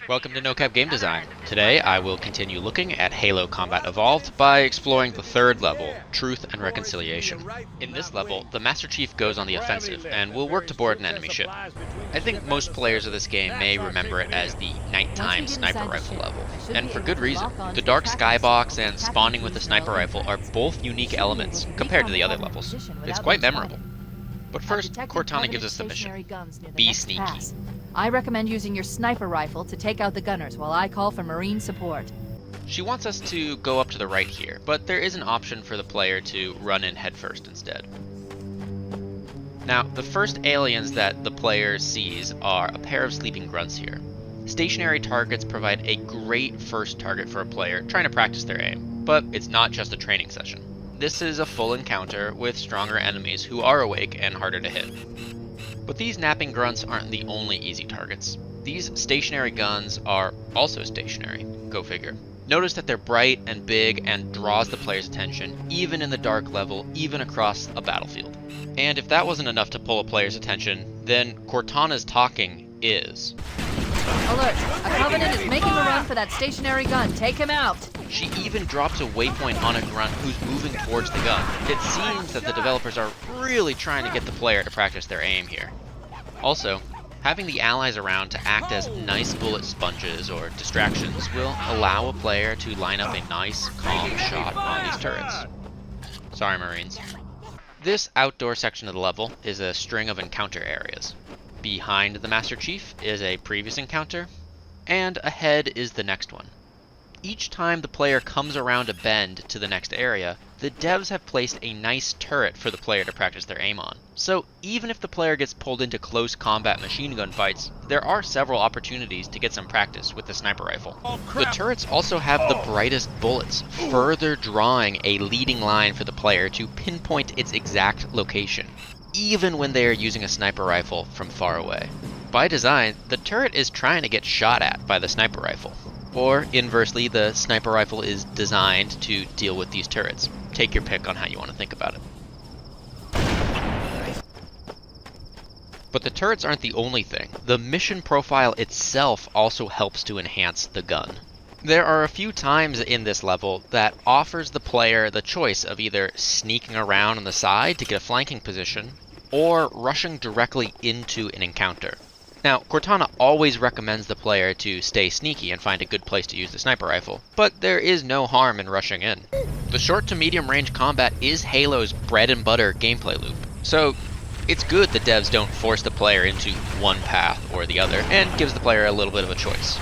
Welcome to NoCap Game Design. Today I will continue looking at Halo Combat Evolved by exploring the third level, Truth and Reconciliation. In this level, the Master Chief goes on the offensive and will work to board an enemy ship. I think most players of this game may remember it as the nighttime sniper rifle level, and for good reason. The dark skybox and spawning with the sniper rifle are both unique elements compared to the other levels. It's quite memorable. But first, Cortana gives us the mission. Be sneaky. I recommend using your sniper rifle to take out the gunners while I call for Marine support. She wants us to go up to the right here, but there is an option for the player to run in headfirst instead. Now, the first aliens that the player sees are a pair of sleeping grunts here. Stationary targets provide a great first target for a player trying to practice their aim, but it's not just a training session. This is a full encounter with stronger enemies who are awake and harder to hit. But these napping grunts aren't the only easy targets. These stationary guns are also stationary, go figure. Notice that they're bright and big and draws the player's attention, even in the dark level, even across a battlefield. And if that wasn't enough to pull a player's attention, then Cortana's talking is. Alert! A Covenant is making a run for that stationary gun. Take him out! She even drops a waypoint on a grunt who's moving towards the gun. It seems that the developers are really trying to get the player to practice their aim here. Also, having the allies around to act as nice bullet sponges or distractions will allow a player to line up a nice, calm shot on these turrets. Sorry, Marines. This outdoor section of the level is a string of encounter areas. Behind the Master Chief is a previous encounter, and ahead is the next one. Each time the player comes around a bend to the next area, the devs have placed a nice turret for the player to practice their aim on. So even if the player gets pulled into close combat machine gun fights, there are several opportunities to get some practice with the sniper rifle. The turrets also have the brightest bullets, further drawing a leading line for the player to pinpoint its exact location, even when they are using a sniper rifle from far away. By design, the turret is trying to get shot at by the sniper rifle. Or, inversely, the sniper rifle is designed to deal with these turrets. Take your pick on how you want to think about it. But the turrets aren't the only thing. The mission profile itself also helps to enhance the gun. There are a few times in this level that offers the player the choice of either sneaking around on the side to get a flanking position, or rushing directly into an encounter. Now, Cortana always recommends the player to stay sneaky and find a good place to use the sniper rifle, but there is no harm in rushing in. The short to medium range combat is Halo's bread and butter gameplay loop, so it's good the devs don't force the player into one path or the other, and gives the player a little bit of a choice.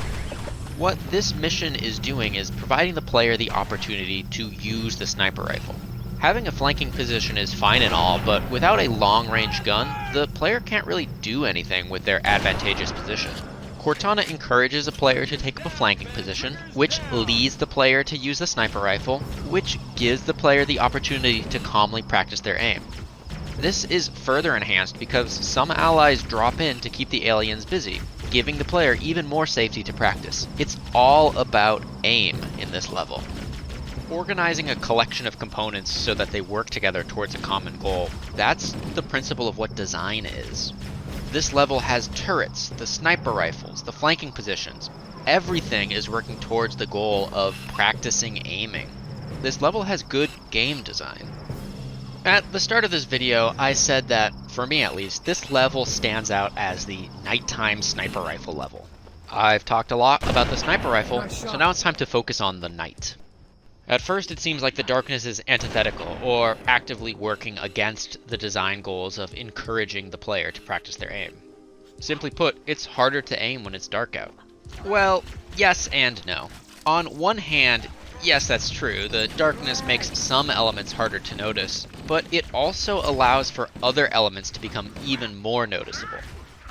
What this mission is doing is providing the player the opportunity to use the sniper rifle. Having a flanking position is fine and all, but without a long-range gun, the player can't really do anything with their advantageous position. Cortana encourages a player to take up a flanking position, which leads the player to use the sniper rifle, which gives the player the opportunity to calmly practice their aim. This is further enhanced because some allies drop in to keep the aliens busy, giving the player even more safety to practice. It's all about aim in this level. Organizing a collection of components so that they work together towards a common goal, that's the principle of what design is. This level has turrets, the sniper rifles, the flanking positions. Everything is working towards the goal of practicing aiming. This level has good game design. At the start of this video, I said that, for me at least, this level stands out as the nighttime sniper rifle level. I've talked a lot about the sniper rifle, so now it's time to focus on the night. At first, it seems like the darkness is antithetical, or actively working against the design goals of encouraging the player to practice their aim. Simply put, it's harder to aim when it's dark out. Well, yes and no. On one hand, yes, that's true, the darkness makes some elements harder to notice, but it also allows for other elements to become even more noticeable.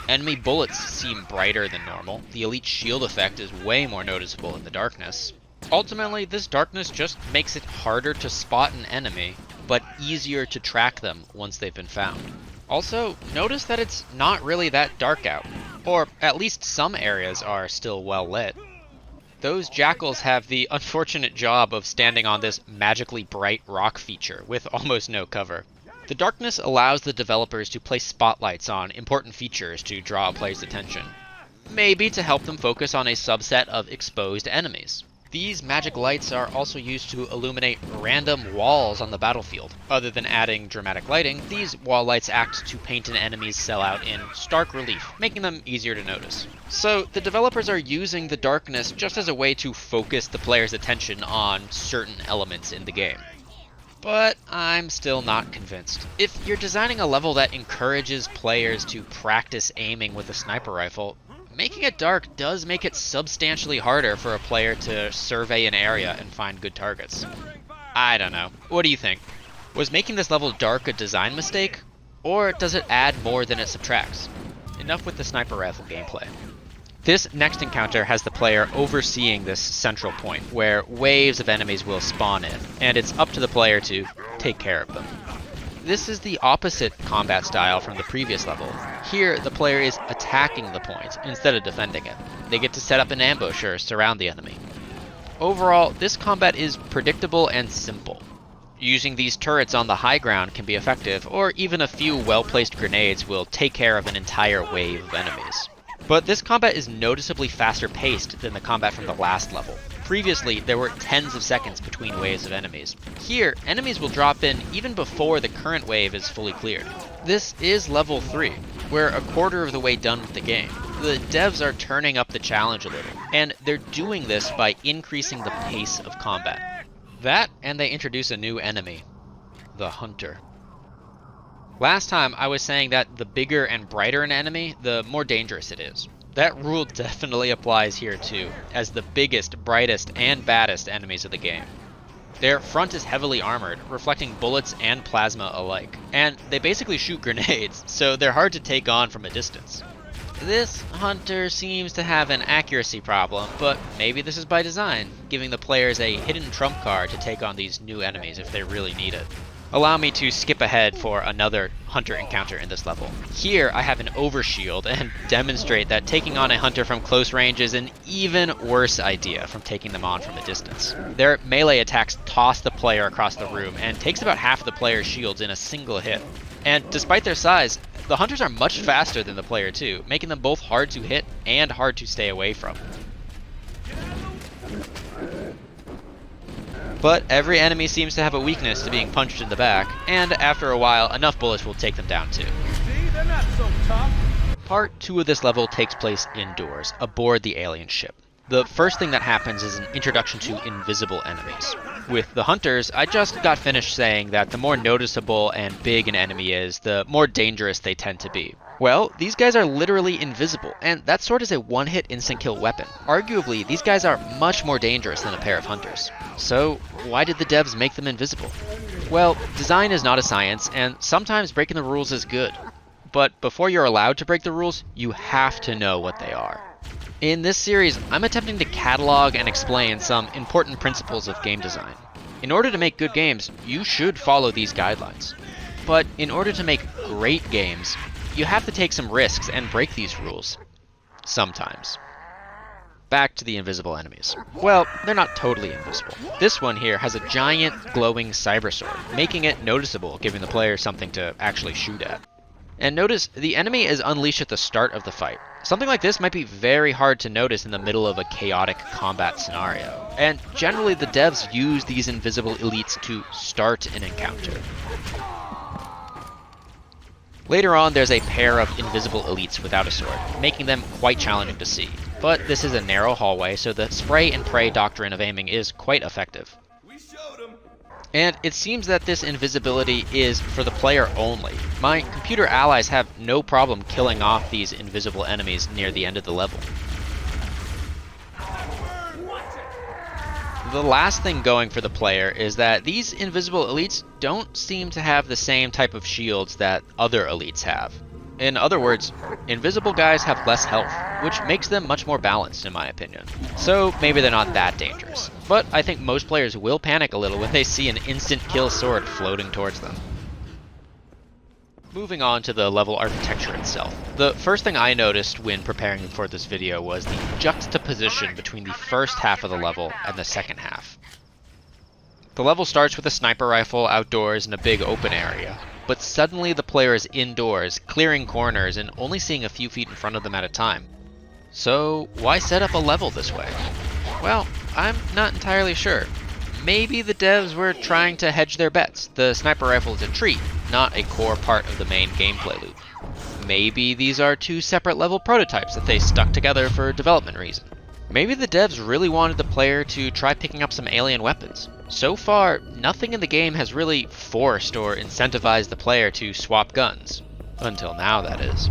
Enemy bullets seem brighter than normal, the elite shield effect is way more noticeable in the darkness. Ultimately, this darkness just makes it harder to spot an enemy, but easier to track them once they've been found. Also, notice that it's not really that dark out, or at least some areas are still well lit. Those jackals have the unfortunate job of standing on this magically bright rock feature with almost no cover. The darkness allows the developers to place spotlights on important features to draw a player's attention. maybe to help them focus on a subset of exposed enemies. These magic lights are also used to illuminate random walls on the battlefield. Other than adding dramatic lighting, these wall lights act to paint an enemy's silhouette in stark relief, making them easier to notice. So the developers are using the darkness just as a way to focus the player's attention on certain elements in the game. But I'm still not convinced. If you're designing a level that encourages players to practice aiming with a sniper rifle, making it dark does make it substantially harder for a player to survey an area and find good targets. I don't know. What do you think? Was making this level dark a design mistake? Or does it add more than it subtracts? Enough with the sniper rifle gameplay. This next encounter has the player overseeing this central point, where waves of enemies will spawn in, and it's up to the player to take care of them. This is the opposite combat style from the previous level. Here, the player is attacking the point instead of defending it. They get to set up an ambush or surround the enemy. Overall, this combat is predictable and simple. Using these turrets on the high ground can be effective, or even a few well-placed grenades will take care of an entire wave of enemies. But this combat is noticeably faster paced than the combat from the last level. Previously, there were tens of seconds between waves of enemies. Here, enemies will drop in even before the current wave is fully cleared. This is level 3. We're a quarter of the way done with the game. The devs are turning up the challenge a little, and they're doing this by increasing the pace of combat. That, and they introduce a new enemy, the Hunter. Last time I was saying that the bigger and brighter an enemy, the more dangerous it is. That rule definitely applies here too, as the biggest, brightest, and baddest enemies of the game. Their front is heavily armored, reflecting bullets and plasma alike, and they basically shoot grenades, so they're hard to take on from a distance. This Hunter seems to have an accuracy problem, but maybe this is by design, giving the players a hidden trump card to take on these new enemies if they really need it. Allow me to skip ahead for another Hunter encounter in this level. Here I have an overshield and demonstrate that taking on a Hunter from close range is an even worse idea from taking them on from a distance. Their melee attacks toss the player across the room and takes about half of the player's shields in a single hit. And despite their size, the Hunters are much faster than the player too, making them both hard to hit and hard to stay away from. But every enemy seems to have a weakness to being punched in the back, and after a while, enough bullets will take them down too. See, they're not so tough. Part 2 of this level takes place indoors, aboard the alien ship. The first thing that happens is an introduction to invisible enemies. With the Hunters, I just got finished saying that the more noticeable and big an enemy is, the more dangerous they tend to be. Well, these guys are literally invisible, and that sword is a one-hit instant kill weapon. Arguably, these guys are much more dangerous than a pair of Hunters. So, why did the devs make them invisible? Well, design is not a science, and sometimes breaking the rules is good. But before you're allowed to break the rules, you have to know what they are. In this series, I'm attempting to catalog and explain some important principles of game design. In order to make good games, you should follow these guidelines. But in order to make great games, you have to take some risks and break these rules. Sometimes. Back to the invisible enemies. Well, they're not totally invisible. This one here has a giant glowing cyber sword, making it noticeable, giving the player something to actually shoot at. And notice, the enemy is unleashed at the start of the fight. Something like this might be very hard to notice in the middle of a chaotic combat scenario. And generally the devs use these invisible elites to start an encounter. Later on, there's a pair of invisible elites without a sword, making them quite challenging to see. But this is a narrow hallway, so the spray and pray doctrine of aiming is quite effective. We showed them. And it seems that this invisibility is for the player only. My computer allies have no problem killing off these invisible enemies near the end of the level. The last thing going for the player is that these invisible elites don't seem to have the same type of shields that other elites have. In other words, invisible guys have less health, which makes them much more balanced in my opinion. So maybe they're not that dangerous. But I think most players will panic a little when they see an instant kill sword floating towards them. Moving on to the level architecture itself. The first thing I noticed when preparing for this video was the juxtaposition between the first half of the level and the second half. The level starts with a sniper rifle outdoors in a big open area, but suddenly the player is indoors, clearing corners and only seeing a few feet in front of them at a time. So why set up a level this way? Well, I'm not entirely sure. Maybe the devs were trying to hedge their bets. The sniper rifle is a treat, not a core part of the main gameplay loop. Maybe these are two separate level prototypes that they stuck together for development reasons. Maybe the devs really wanted the player to try picking up some alien weapons. So far, nothing in the game has really forced or incentivized the player to swap guns. Until now, that is.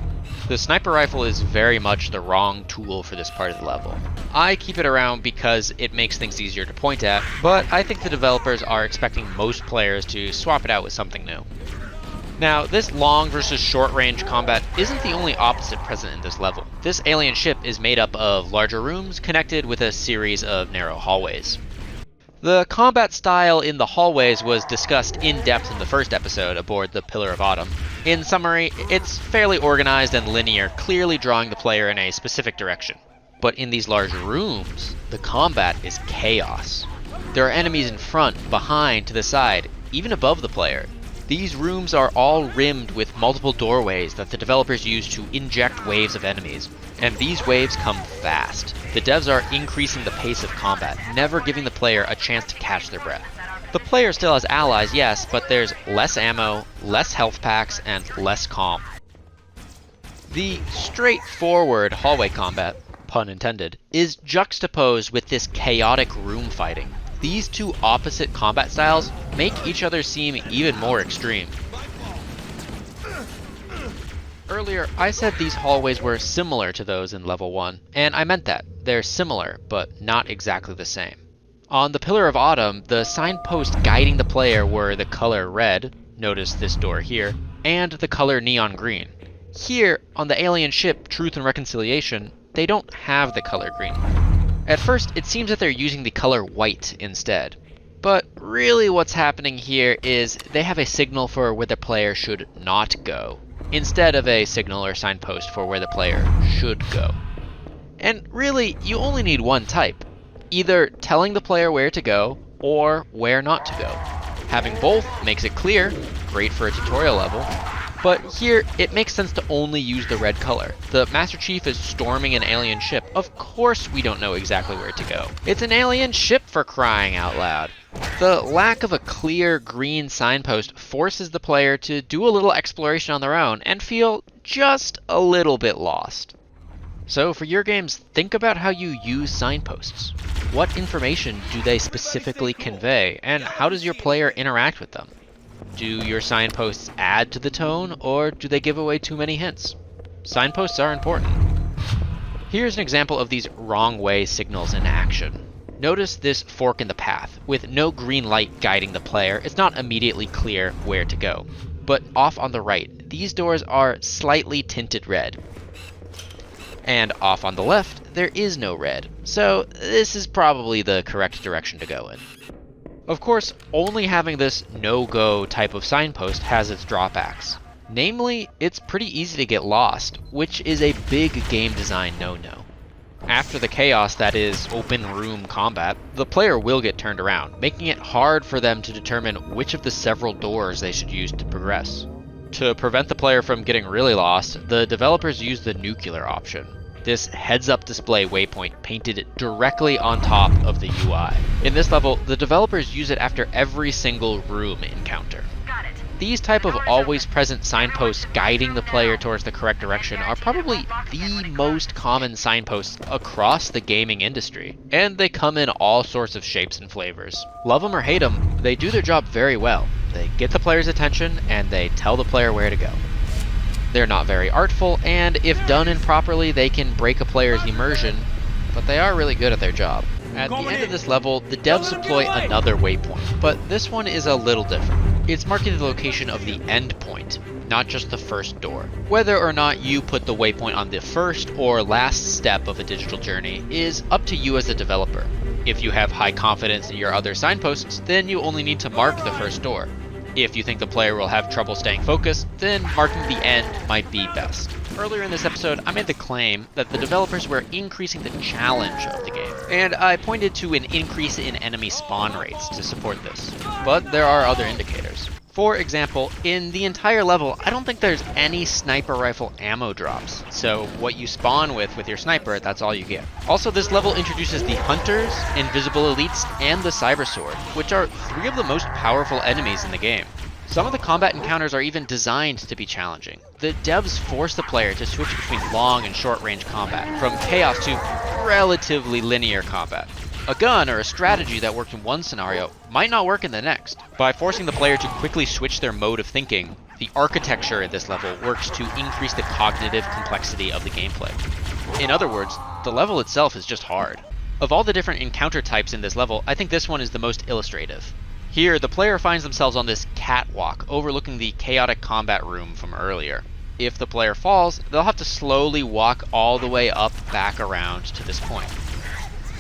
The sniper rifle is very much the wrong tool for this part of the level. I keep it around because it makes things easier to point at, but I think the developers are expecting most players to swap it out with something new. Now, this long versus short range combat isn't the only opposite present in this level. This alien ship is made up of larger rooms connected with a series of narrow hallways. The combat style in the hallways was discussed in depth in the first episode aboard the Pillar of Autumn. In summary, it's fairly organized and linear, clearly drawing the player in a specific direction. But in these large rooms, the combat is chaos. There are enemies in front, behind, to the side, even above the player. These rooms are all rimmed with multiple doorways that the developers use to inject waves of enemies, and these waves come fast. The devs are increasing the pace of combat, never giving the player a chance to catch their breath. The player still has allies, yes, but there's less ammo, less health packs, and less calm. The straightforward hallway combat, pun intended, is juxtaposed with this chaotic room fighting. These two opposite combat styles make each other seem even more extreme. Earlier, I said these hallways were similar to those in level 1, and I meant that. They're similar, but not exactly the same. On the Pillar of Autumn, the signposts guiding the player were the color red, notice this door here, and the color neon green. Here, on the alien ship Truth and Reconciliation, they don't have the color green. At first, it seems that they're using the color white instead. But really what's happening here is they have a signal for where the player should not go, instead of a signal or signpost for where the player should go. And really, you only need one type. Either telling the player where to go, or where not to go. Having both makes it clear, great for a tutorial level, but here, it makes sense to only use the red color. The Master Chief is storming an alien ship. Of course we don't know exactly where to go. It's an alien ship, for crying out loud. The lack of a clear green signpost forces the player to do a little exploration on their own and feel just a little bit lost. So for your games, think about how you use signposts. What information do they specifically convey, and how does your player interact with them? Do your signposts add to the tone, or do they give away too many hints? Signposts are important. Here's an example of these wrong way signals in action. Notice this fork in the path. With no green light guiding the player, it's not immediately clear where to go. But off on the right, these doors are slightly tinted red. And off on the left, there is no red. So this is probably the correct direction to go in. Of course, only having this no-go type of signpost has its drawbacks. Namely, it's pretty easy to get lost, which is a big game design no-no. After the chaos that is open room combat, the player will get turned around, making it hard for them to determine which of the several doors they should use to progress. To prevent the player from getting really lost, the developers use the nuclear option. This heads-up display waypoint painted directly on top of the UI. In this level, the developers use it after every single room encounter. These type of always-present signposts guiding the player towards the correct direction are probably the most common signposts across the gaming industry, and they come in all sorts of shapes and flavors. Love them or hate them, they do their job very well. They get the player's attention, and they tell the player where to go. They're not very artful, and if done improperly, they can break a player's immersion, but they are really good at their job. At the end of this level, the devs deploy another waypoint, but this one is a little different. It's marking the location of the end point, not just the first door. Whether or not you put the waypoint on the first or last step of a digital journey is up to you as the developer. If you have high confidence in your other signposts, then you only need to mark the first door. If you think the player will have trouble staying focused, then marking the end might be best. Earlier in this episode, I made the claim that the developers were increasing the challenge of the game, and I pointed to an increase in enemy spawn rates to support this. But there are other indicators. For example, in the entire level, I don't think there's any sniper rifle ammo drops. So what you spawn with your sniper, that's all you get. Also, this level introduces the Hunters, Invisible Elites, and the Cyber Sword, which are 3 of the most powerful enemies in the game. Some of the combat encounters are even designed to be challenging. The devs force the player to switch between long and short range combat, from chaos to relatively linear combat. A gun or a strategy that worked in one scenario might not work in the next. By forcing the player to quickly switch their mode of thinking, the architecture in this level works to increase the cognitive complexity of the gameplay. In other words, the level itself is just hard. Of all the different encounter types in this level, I think this one is the most illustrative. Here, the player finds themselves on this catwalk overlooking the chaotic combat room from earlier. If the player falls, they'll have to slowly walk all the way up back around to this point.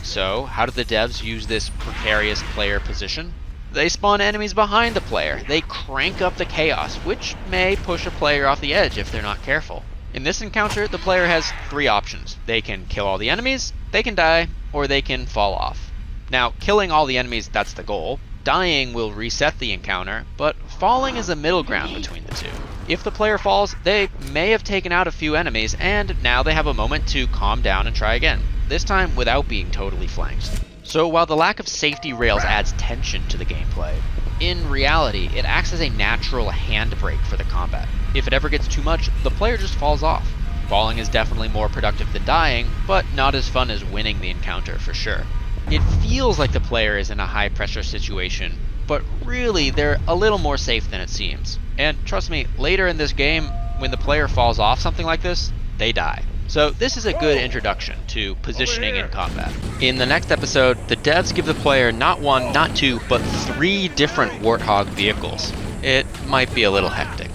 So, how do the devs use this precarious player position? They spawn enemies behind the player. They crank up the chaos, which may push a player off the edge if they're not careful. In this encounter, the player has 3 options. They can kill all the enemies, they can die, or they can fall off. Now, killing all the enemies, that's the goal. Dying will reset the encounter, but falling is a middle ground between the two. If the player falls, they may have taken out a few enemies, and now they have a moment to calm down and try again, this time without being totally flanked. So while the lack of safety rails adds tension to the gameplay, in reality, it acts as a natural handbrake for the combat. If it ever gets too much, the player just falls off. Falling is definitely more productive than dying, but not as fun as winning the encounter for sure. It feels like the player is in a high pressure situation, but really they're a little more safe than it seems. And trust me, later in this game, when the player falls off something like this, they die. So this is a good introduction to positioning in combat. In the next episode, the devs give the player not 1, not 2, but 3 different Warthog vehicles. It might be a little hectic.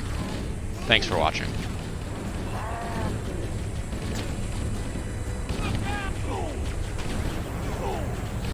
Thanks for watching.